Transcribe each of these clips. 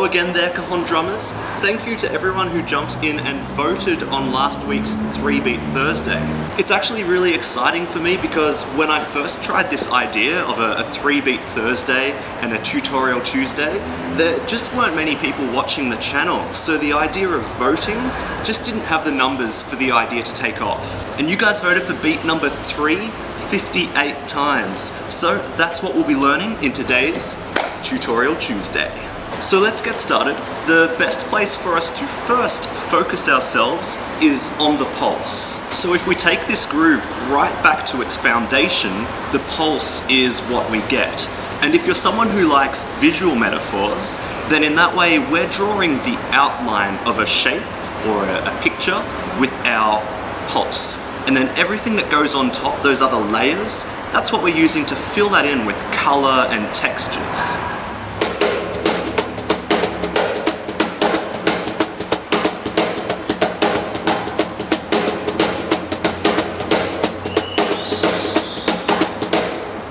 Hello again there, Cajon drummers. Thank you to everyone who jumped in and voted on last week's 3-Beat Thursday. It's actually really exciting for me because when I first tried this idea of a 3-Beat Thursday and a Tutorial Tuesday, there just weren't many people watching the channel, so the idea of voting just didn't have the numbers for the idea to take off. And you guys voted for beat number 3 58 times. So that's what we'll be learning in today's Tutorial Tuesday. So let's get started. The best place for us to first focus ourselves is on the pulse. So if we take this groove right back to its foundation, the pulse is what we get. And if you're someone who likes visual metaphors, then in that way we're drawing the outline of a shape or a picture with our pulse. And then everything that goes on top, those other layers, that's what we're using to fill that in with color and textures.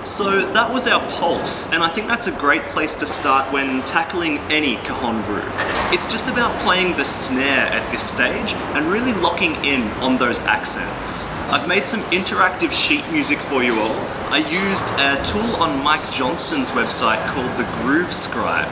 So that was our pulse, and I think that's a great place to start when tackling any Cajon groove. It's just about playing the snare at this stage and really locking in on those accents. I've made some interactive sheet music for you all. I used a tool on Mike Johnston's website called the Groove Scribe.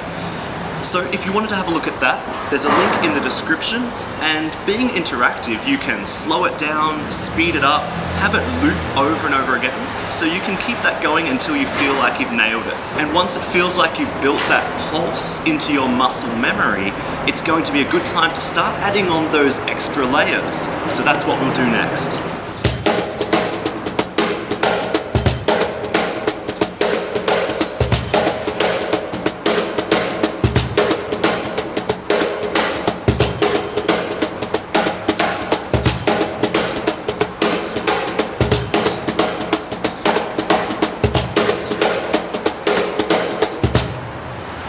So if you wanted to have a look at that, there's a link in the description, and being interactive, you can slow it down, speed it up, have it loop over and over again, so you can keep that going until you feel like you've nailed it. And once it feels like you've built that pulse into your muscle memory, it's going to be a good time to start adding on those extra layers. So that's what we'll do next.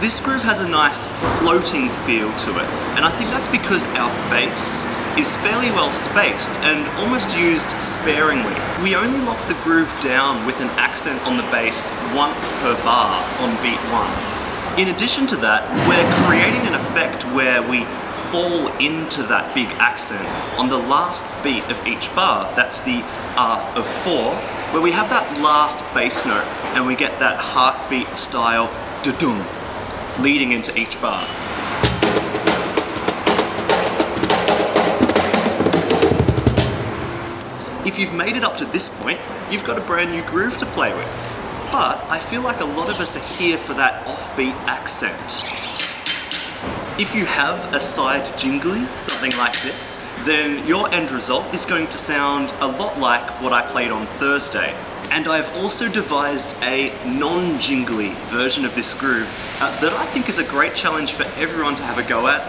This groove has a nice floating feel to it, and I think that's because our bass is fairly well spaced and almost used sparingly. We only lock the groove down with an accent on the bass once per bar on beat 1. In addition to that, we're creating an effect where we fall into that big accent on the last beat of each bar. That's the of 4, where we have that last bass note and we get that heartbeat style da-dum leading into each bar. If you've made it up to this point, you've got a brand new groove to play with. But I feel like a lot of us are here for that offbeat accent. If you have a side jingly, something like this, then your end result is going to sound a lot like what I played on Thursday. And I've also devised a non-jingly version of this groove that I think is a great challenge for everyone to have a go at,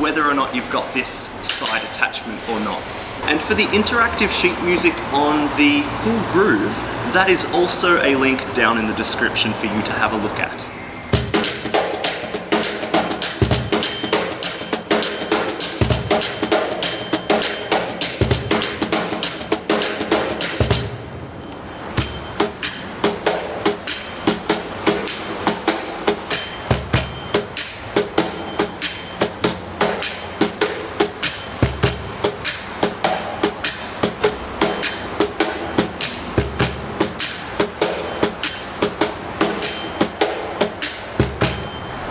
whether or not you've got this side attachment or not. And for the interactive sheet music on the full groove, that is also a link down in the description for you to have a look at.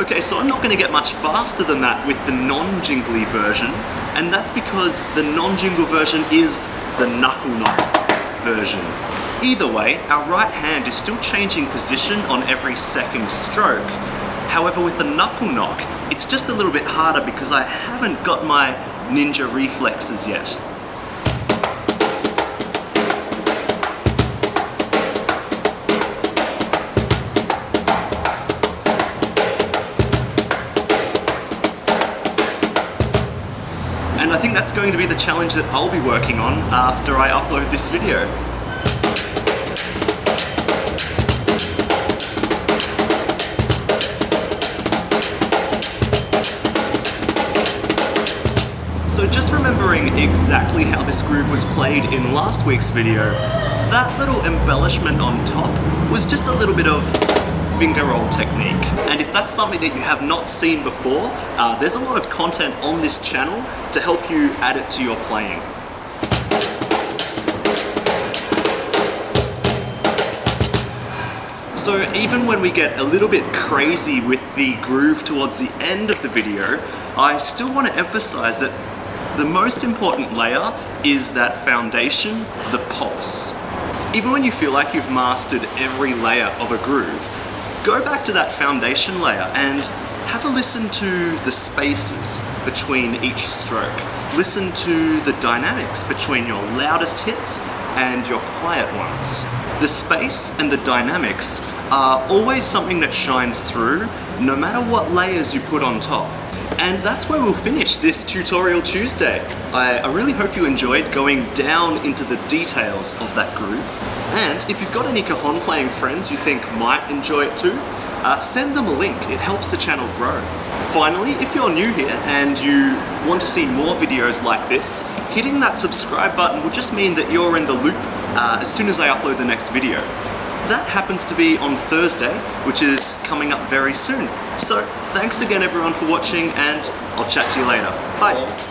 Okay, so I'm not going to get much faster than that with the non-jingly version, and that's because the non-jingle version is the knuckle knock version. Either way, our right hand is still changing position on every second stroke. However, with the knuckle knock, it's just a little bit harder because I haven't got my ninja reflexes yet. And I think that's going to be the challenge that I'll be working on after I upload this video. So just remembering exactly how this groove was played in last week's video, that little embellishment on top was just a little bit of finger roll technique. And if that's something that you have not seen before, there's a lot of content on this channel to help you add it to your playing. So even when we get a little bit crazy with the groove towards the end of the video, I still want to emphasize that the most important layer is that foundation, the pulse. Even when you feel like you've mastered every layer of a groove, go back to that foundation layer and have a listen to the spaces between each stroke. Listen to the dynamics between your loudest hits and your quiet ones. The space and the dynamics are always something that shines through, no matter what layers you put on top. And that's where we'll finish this Tutorial Tuesday. I really hope you enjoyed going down into the details of that groove. And if you've got any Cajon playing friends you think might enjoy it too, send them a link. It helps the channel grow. Finally, if you're new here and you want to see more videos like this, hitting that subscribe button will just mean that you're in the loop as soon as I upload the next video. That happens to be on Thursday, which is coming up very soon. So thanks again everyone for watching, and I'll chat to you later. Bye.